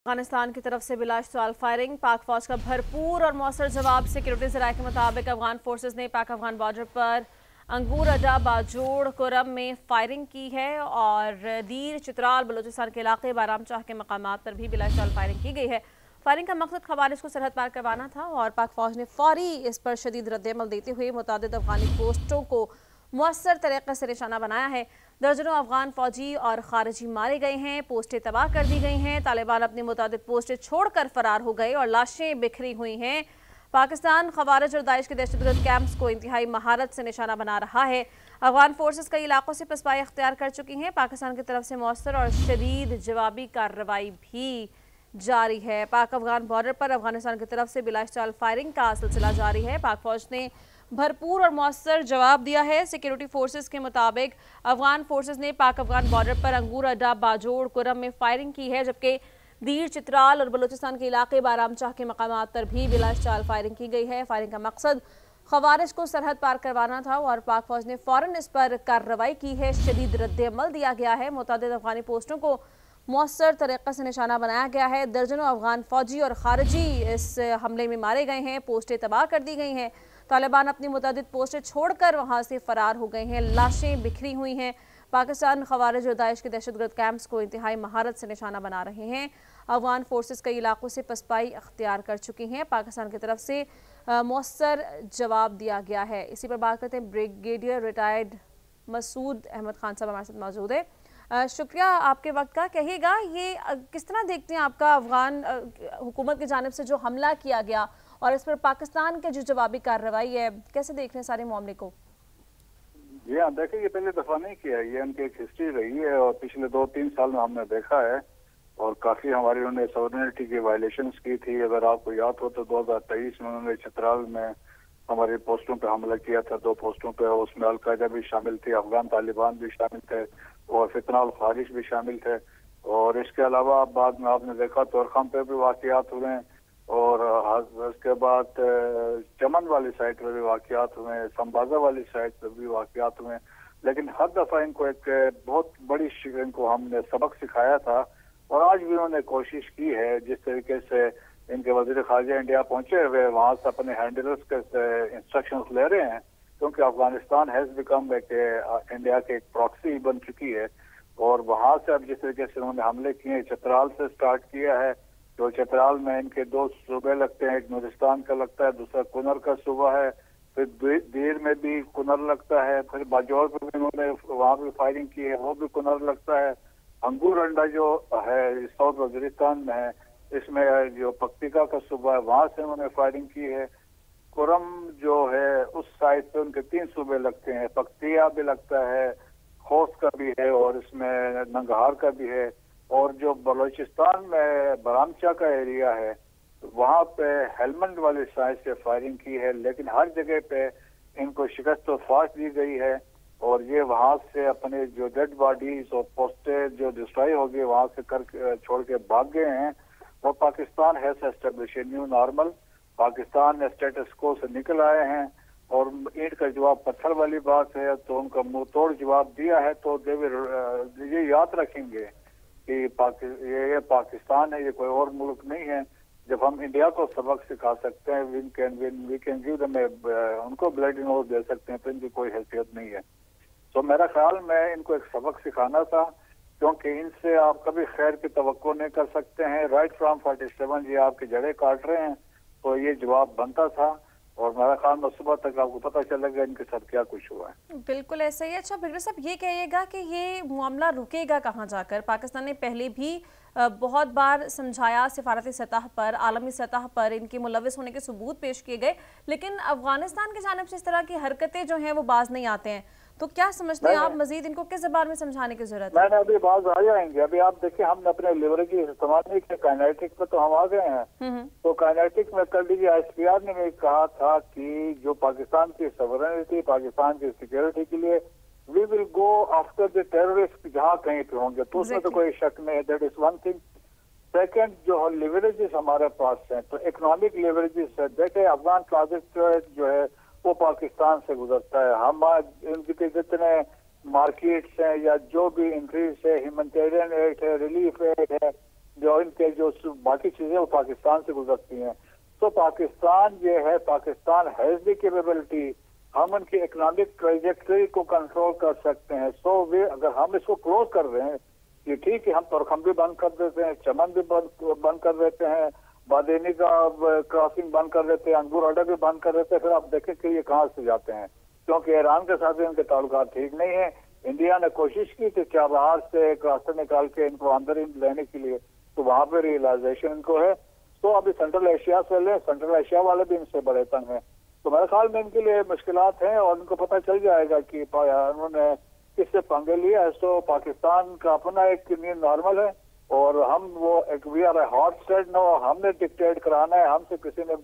अफगानिस्तान की तरफ से बिलाशुमार फायरिंग, पाक फौज का भरपूर और मौसर जवाब। सिक्योरिटी ज़राए के मुताबिक अफगान फोर्सेज ने पाक अफगान बॉर्डर पर अंगूर अड्डा बाजोड़ कुरम में फायरिंग की है और दीर चित्राल बलूचिस्तान के इलाके बारामचाह के मकामात पर भी बिलाशुमार फायरिंग की गई है। फायरिंग का मकसद खवारिज को सरहद पार करवाना था और पाक फौज ने फौरी इस पर शदीद रद्दअमल देते हुए मुतादिद अफगानी पोस्टों को मुअस्सर तरीके से निशाना बनाया है। दर्जनों अफगान फौजी और खारिजी मारे गए हैं, पोस्टें तबाह कर दी गई हैं। तालिबान अपनी मुतादिद पोस्टें छोड़कर फरार हो गए और लाशें बिखरी हुई हैं। पाकिस्तान खवारिज और दाइश के दहशतगर्द कैंप्स को इंतहाई महारत से निशाना बना रहा है। अफगान फोर्सेस कई इलाकों से पसपाई अख्तियार कर चुकी हैं। पाकिस्तान की तरफ से मौसर और शदीद जवाबी कार्रवाई भी जारी है। पाक अफगान बॉर्डर पर अफगानिस्तान की तरफ से बिलाशुमार फायरिंग का सिलसिला जारी है। पाक फौज ने भरपूर और मौसर जवाब दिया है। सिक्योरिटी फोर्सेस के मुताबिक अफगान फोर्सेस ने पाक अफगान बॉर्डर पर अंगूर अड्डा बाजोड़ कुरम में फायरिंग की है, जबकि दीर चित्राल और बलूचिस्तान के इलाके बारामचाह के मकामात पर भी बिलाशुमार फायरिंग की गई है। फायरिंग का मकसद खवारिज को सरहद पार करवाना था और पाक फौज ने फौरन इस पर कार्रवाई की है। शदीद रद्दअमल दिया गया है। मुतादिद अफगानी पोस्टों को मौसर तरीक़े से निशाना बनाया गया है। दर्जनों अफगान फौजी और खारिजी इस हमले में मारे गए हैं, पोस्टें तबाह कर दी गई हैं। तालिबान अपनी मुतादिद पोस्टें छोड़कर वहां से फरार हो गए हैं, लाशें बिखरी हुई हैं। पाकिस्तान खवारिज और दाइश के दहशतगर्द कैंप्स को इंतहाई महारत से निशाना बना रहे हैं। अफगान फोर्सेस कई इलाकों से पसपाई अख्तियार कर चुकी हैं। पाकिस्तान की तरफ से मौसर जवाब दिया गया है। इसी पर बात करते हैं। ब्रिगेडियर रिटायर्ड मसूद अहमद खान साहब हमारे साथ मौजूद है। शुक्रिया आपके वक्त का। कहिएगा, ये किस तरह देखते हैं आपका अफगान हुकूमत की जानिब से जो हमला किया गया और इस पर पाकिस्तान की जो जवाबी कार्रवाई है, कैसे देख रहे हैं सारे मामले को? जी हाँ, देखिए, ये पहले दफा नहीं किया, ये उनकी एक हिस्ट्री रही है और पिछले 2-3 साल में हमने देखा है और काफी हमारी उन्होंने सॉवरेनिटी की वायलेशंस की थी। अगर आपको याद हो तो 2023 में उन्होंने चित्राल में हमारे पोस्टों पे हमला किया था, 2 पोस्टों पे। उसमें अलकायदा भी शामिल थी, अफगान तालिबान भी शामिल थे और फितना उल खारिज भी शामिल थे। और इसके अलावा बाद में आपने देखा तोरखम पे भी वाकयात हुए और उसके बाद चमन वाली साइड पर भी वाकयात हुए, संबाजा वाली साइड पर भी वाकयात हुए। लेकिन हर दफा इनको एक बहुत बड़ी इनको हमने सबक सिखाया था और आज भी उन्होंने कोशिश की है। जिस तरीके से इनके वजीर खारजा इंडिया पहुंचे हुए, वहां से अपने हैंडलर्स के इंस्ट्रक्शंस ले रहे हैं, क्योंकि अफगानिस्तान हैज बिकम एक इंडिया के एक प्रॉक्सी बन चुकी है। और वहां से अब जिस तरीके से उन्होंने हमले किए, चित्राल से स्टार्ट किया है। तो चित्राल में इनके 2 सूबे लगते हैं, एक नूरिस्तान का लगता है, दूसरा कुनर का सूबा है। फिर दीर में भी कुनर लगता है, फिर बाजौर में भी उन्होंने वहां भी फायरिंग की है, वो भी कुनर लगता है। अंगूर अंडा जो है साउथ वजीरिस्तान में है, इसमें जो पक्तिका का सूबा है, वहां से उन्होंने फायरिंग की है। कुरम जो है उस साइड से उनके 3 सूबे लगते हैं, पक्तिया भी लगता है, खोस का भी है और इसमें नंगहार का भी है। और जो बलूचिस्तान में बरामचा का एरिया है, वहां पे हेलमंड वाली साइड से फायरिंग की है। लेकिन हर जगह पे इनको शिकस्त तो फास्ट दी गई है और ये वहां से अपने जो डेड बॉडीज और पोस्टे जो डिस्ट्रॉय हो गए वहां से कर छोड़ के भाग गए हैं। और Pakistan has establish a new normal. Pakistan status को से निकल आए हैं और ईंट का जवाब पत्थर वाली बात है, तो उनका मुंह तोड़ जवाब दिया है। तो ये याद रखेंगे कि ये पाकिस्तान है, ये कोई और मुल्क नहीं है। जब हम इंडिया को सबक सिखा सकते हैं, वी कैन गिव देम उनको ब्लड नोट दे सकते हैं, तो इनकी कोई हैसियत नहीं है। तो मेरा ख्याल में इनको एक सबक सिखाना था, क्योंकि इनसे आप कभी खैर की तवक्को नहीं कर सकते हैं। राइट फ्रॉम 47 ये आपकी जड़ें काट रहे हैं, तो ये जवाब बनता था। और मेरा ख्याल में सुबह तक आपको पता चलेगा इनके साथ क्या कुछ हुआ है। बिल्कुल ऐसा ही है। अच्छा ब्रिगेडियर साहब, ये कहिएगा कि ये मामला रुकेगा कहाँ जाकर? पाकिस्तान ने पहले भी बहुत बार समझाया, सिफारती सतह पर, आलमी सतह पर इनके मुलविस होने के सबूत पेश किए गए, लेकिन अफगानिस्तान की जानिब से इस तरह की हरकतें जो हैं वो बाज नहीं आते हैं। तो क्या समझते हैं आप, मजीद इनको किस ज़बान में समझाने की जरूरत है? मैंने अभी बाज आ जाएंगे। अभी आप देखिए, हमने अपने लिवरेज इस्तेमाल नहीं किया, काइनेटिक पे तो हम आ गए हैं। तो काइनेटिक में कर लीजिए, ISPR ने भी कहा था कि जो पाकिस्तान की सॉवरेनिटी, पाकिस्तान की सिक्योरिटी के लिए we will go after the terrorist जहाँ कहीं पे होंगे, तो उसमें तो कोई शक नहीं है। That is one thing. Second, जो लिवरेजेस हमारे पास हैं, तो इकोनॉमिक लिवरेजेस है। देखे, अफगान ट्रांजिट जो है वो पाकिस्तान से गुजरता है। हम इनके जितने मार्केट्स हैं या जो भी इंक्रीज है, ह्यूमैनिटेरियन एड है, रिलीफ एड है, जो इनके जो बाकी चीजें वो पाकिस्तान से गुजरती हैं। तो पाकिस्तान ये है, पाकिस्तान हैज द कैपेबिलिटी, हम उनकी इकोनॉमिक ट्रेजेक्टरी को कंट्रोल कर सकते हैं। सो वे अगर हम इसको क्लोज कर रहे हैं कि ठीक है, हम तोरखम भी बंद कर देते हैं, चमन भी बंद कर देते हैं, बादेनी का क्रॉसिंग बंद कर देते हैं, अंगूर अड्डा भी बंद कर देते हैं, फिर आप देखें कि ये कहाँ से जाते हैं, क्योंकि ईरान के साथ भी इनके ताल्लुकात ठीक नहीं है। इंडिया ने कोशिश की थी क्या बाहर से एक रास्ता निकाल के इनको अंदर ही लेने के लिए, तो वहां पे रियलाइजेशन इनको है। तो अभी सेंट्रल एशिया से ले, सेंट्रल एशिया वाले भी इनसे बड़े तंग हैं। तो मेरे ख्याल में इनके लिए मुश्किलात हैं और उनको पता चल जाएगा कि उन्होंने किससे पंगे लिया है। तो पाकिस्तान का अपना एक न्यू नॉर्मल है और हम वो एक we are a hot state no, हमने डिक्टेट कराना है, हमसे किसी ने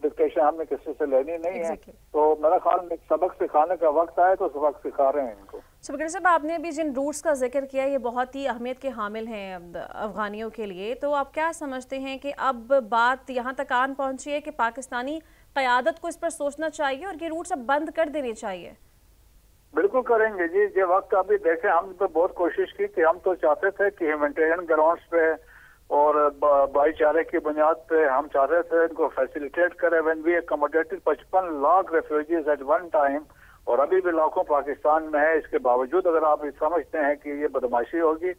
डिक्टेशन हमने किसी से लेनी नहीं है। तो मेरा ख्याल में सबक सिखाने का वक्त आए तो सबक सिखा रहे हैं इनको। बगीर साहब, आपने अभी जिन रूट्स का जिक्र किया ये बहुत ही अहमियत के हामिल हैं अफगानियों के लिए, तो आप क्या समझते हैं कि अब बात यहाँ तक आन पहुंची है कि पाकिस्तानी क़यादत को इस पर सोचना चाहिए और ये रूट्स अब बंद कर देने चाहिए? बिल्कुल करेंगे जी। ये वक्त अभी देखें, हम तो बहुत कोशिश की थी, हम तो चाहते थे कि ह्यूमैनिटेरियन ग्राउंड्स पे और भाईचारे की बुनियाद पे हम चाहते थे इनको फैसिलिटेट करें। When we accommodated 55 lakh refugees at one time, और अभी भी लाखों पाकिस्तान में है। इसके बावजूद अगर आप समझते हैं कि ये बदमाशी होगी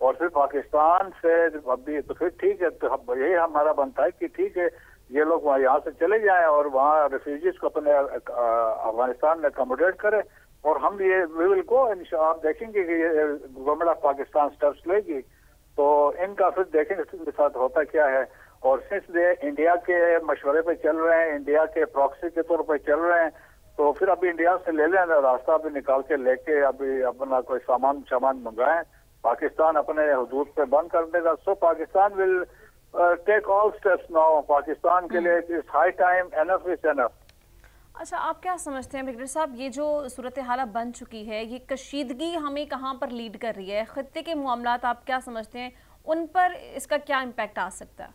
और फिर पाकिस्तान से अभी, तो फिर ठीक है, तो यही हमारा बनता है कि ठीक है ये लोग वहाँ यहाँ से चले जाएं और वहाँ रेफ्यूजीज को अपने अफगानिस्तान में अकोमोडेट करें और हम ये वी विल गो। आप देखेंगे कि गवर्नमेंट ऑफ पाकिस्तान स्टेप्स लेगी तो इनका फिर देखेंगे इसके साथ होता क्या है। और सिंस दे इंडिया के मशवरे पे चल रहे हैं, इंडिया के प्रॉक्सी के तौर पे चल रहे हैं, तो फिर अभी इंडिया से ले लें रास्ता अभी निकाल के लेके अभी अपना कोई सामान मंगाएं, पाकिस्तान अपने हुदूद पे बंद कर देगा। So Pakistan will take all steps now. Pakistan के लिए it's high time, enough is enough. अच्छा, आप क्या समझते हैं ब्रिगेडियर साहब, ये जो सूरत हाल बन चुकी है, ये कशीदगी हमें कहाँ पर लीड कर रही है? खत्ते के मामलात आप क्या समझते हैं, उन पर इसका क्या इम्पैक्ट आ सकता है?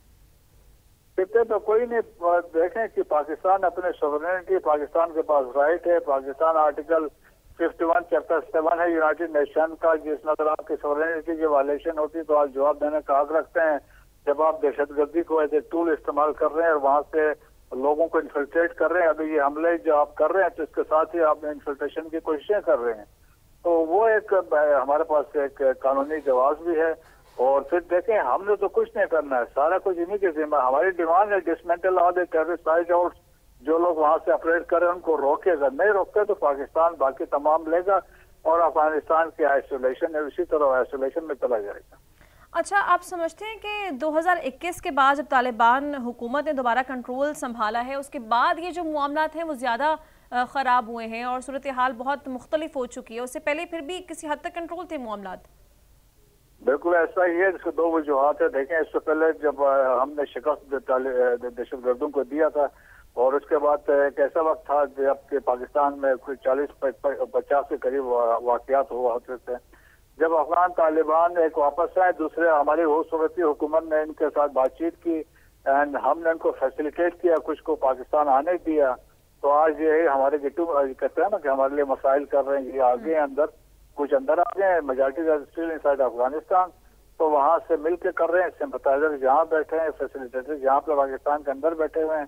खत्ते तो कोई नहीं, देखें कि पाकिस्तान अपने सॉवरेनिटी, पाकिस्तान के पास राइट है। पाकिस्तान आर्टिकल 51 चैप्टर 7 है यूनाइटेड नेशन का, जिसमें अगर आपकी सॉवरेनिटी की वायलेशन होती तो आप जवाब देने का हक रखते हैं। जब आप दहशतगर्दी को एज ए टूल इस्तेमाल कर रहे हैं और वहाँ से लोगों को इन्फिल्ट्रेट कर रहे हैं, अभी ये हमले जो आप कर रहे हैं तो इसके साथ ही आप इन्फिल्ट्रेशन की कोशिशें कर रहे हैं, तो वो एक हमारे पास एक कानूनी जवाब भी है। और फिर देखें, हमने तो कुछ नहीं करना है, सारा कुछ इन्हीं के जिम्मा। हमारी डिमांड है dismantle all the terrorist sight out, जो लोग वहाँ से ऑपरेट कर रहे हैं उनको रोके। अगर नहीं रोकते तो पाकिस्तान बाकी तमाम लेगा और अफगानिस्तान की आइसोलेशन है उसी तरह आइसोलेशन में चला जाएगा। अच्छा, आप समझते हैं कि 2021 के बाद जब तालिबान हुकूमत ने दोबारा कंट्रोल संभाला है, उसके बाद ये जो मामलात हैं वो ज़्यादा ख़राब हुए हैं और सूरत हाल बहुत मुख्तलिफ हो चुकी है? उससे पहले फिर भी किसी हद तक कंट्रोल थे मामलात? बिल्कुल ऐसा ही है। इसके दो वजूहात है। देखें, इससे पहले जब हमने शिकस्त दहशतगर्दों को दिया था और उसके बाद एक ऐसा वक्त था जब पाकिस्तान में कोई 40-50 के करीब वाक़यात हुआ होते थे। जब अफगान तालिबान एक वापस आए, दूसरे हमारी सूरती हुकूमत ने इनके साथ बातचीत की एंड हमने इनको फैसिलिटेट किया, कुछ को पाकिस्तान आने दिया, तो आज ये हमारे गिट्टू कहते हैं ना कि हमारे लिए मसाइल कर रहे हैं। ये आगे अंदर, कुछ अंदर आ गए, मेजॉरिटी स्टिल इनसाइड अफगानिस्तान, तो वहाँ से मिल के कर रहे हैं। सिंपथाइजर जहाँ बैठे हैं, फैसिलिटेटर जहाँ पर पाकिस्तान के अंदर बैठे हुए हैं,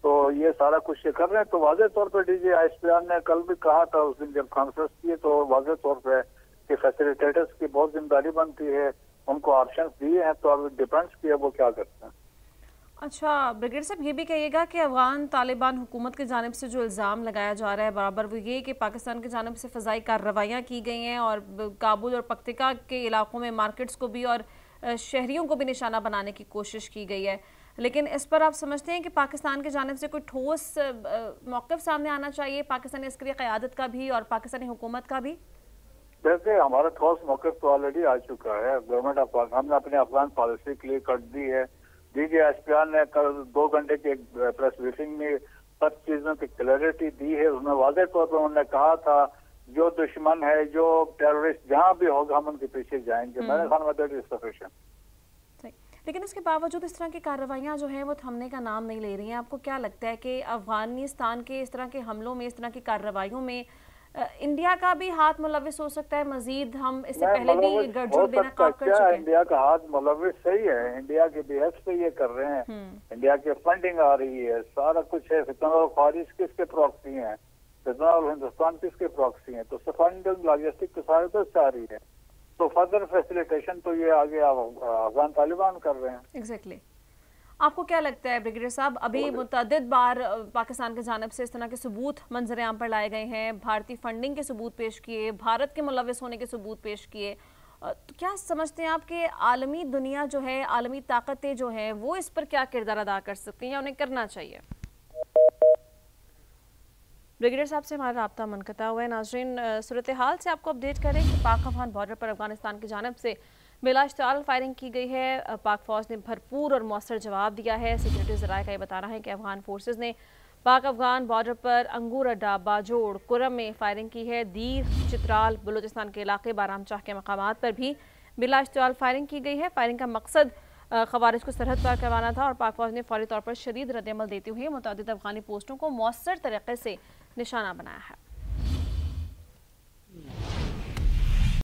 तो ये सारा कुछ ये कर रहे हैं। तो वाज़ेह तौर पर DGISPR ने कल भी कहा था, उस दिन जब कॉन्फ्रेंस की, तो वाज़ेह तौर पर कि फैसिलिटेटर्स की बहुत जिम्मेदारी बनती है, उनको ऑप्शंस दिए हैं, तो अब डिपेंड्स किया वो क्या करते हैं। अच्छा ब्रिगेडियर साहब, ये भी कहिएगा कि अफगान तालिबान हुकूमत की जानिब से जो इल्ज़ाम लगाया जा रहा है बराबर, वो ये कि पाकिस्तान की जानिब से फ़ज़ाई कार्रवाइयाँ की गई हैं और काबुल और पख्तिका के इलाकों में मार्केट्स को भी और शहरियों को भी निशाना बनाने की कोशिश की गई है, लेकिन इस पर आप समझते हैं कि पाकिस्तान की जानिब से कोई ठोस मौक़िफ़ सामने आना चाहिए, पाकिस्तानी अस्करी क़यादत का भी और पाकिस्तानी हुकूमत का भी? वैसे हमारा ठोस मौक़िफ़ तो ऑलरेडी आ चुका है। गवर्नमेंट ऑफ पाकिस्तान हमने अपने अफगान पॉलिसी क्लियर कर दी है। DGISPR ने कल 2 घंटे की प्रेस ब्रीफिंग में सब चीजों की क्लैरिटी दी है। उसमें वाज़ेह तौर पर उन्होंने कहा था जो दुश्मन है, जो टेररिस्ट जहाँ भी होगा हम उनके पीछे जाएंगे। मैंने कहा दैट इज सफिशिएंट। लेकिन उसके बावजूद इस तरह की कार्रवाइयाँ जो हैं वो थमने का नाम नहीं ले रही हैं। आपको क्या लगता है कि अफगानिस्तान के इस तरह के हमलों में, इस तरह की कार्रवाइयों में इंडिया का भी हाथ मुलविस हो सकता है मजीद? हम इससे नहीं, पहले भी मुलविस गठजोड़ हो देना सकता है काम कर क्या? चुके हैं। इंडिया का हाथ मुलविस सही है, इंडिया के बेहस पे ये कर रहे हैं। इंडिया की फंडिंग आ रही है, सारा कुछ है। फितना और ख्वारिश किसके प्रॉक्सी हैं? फितना और हिंदुस्तान किसके प्रॉक्सी हैं? तो फंडिंग लॉजिस्टिक तो सारे तो आ रही है। तो फर्दर फैसिलिटेशन तो ये आगे अफगान तालिबान कर रहे हैं। एग्जैक्टली। आपको क्या लगता है ब्रिगेडियर साहब, अभी मुतअद्दिद बार पाकिस्तान की जानिब से इस तरह के सबूत मंजर आम पर लाए गए हैं, भारतीय फंडिंग के सबूत पेश किए, भारत के मुलविस होने के सबूत पेश किए, तो क्या समझते हैं आप कि आलमी दुनिया जो है, आलमी ताकतें जो हैं, वो इस पर क्या किरदार अदा कर सकती हैं या उन्हें करना चाहिए? ब्रिगेडियर साहब से हमारा राब्ता मुनक़ता हुआ है। नाज़रीन, सूरत हाल से आपको अपडेट करें कि पाक अफगान बॉर्डर पर अफगानिस्तान की जानिब से बिलाश्ताल फायरिंग की गई है। पाक फौज ने भरपूर और मौसर जवाब दिया है। सिक्योरिटी ज़राए का ये बता रहा है कि अफगान फोर्सेज ने पाक अफगान बॉर्डर पर अंगूर अड्डा, बाजोड़, कुरम में फायरिंग की है। दीर, चित्राल, बलूचिस्तान के इलाके, बारामचाह के मकामात पर भी बिलाश्ताल फायरिंग की गई है। फायरिंग का मकसद खवारिज को सरहद पार करवाना था और पाक फौज ने फौरी तौर पर शदीद रद्दअमल देते हुए मुतअद्दिद अफगानी पोस्टों को मौसर तरीके से निशाना बनाया है।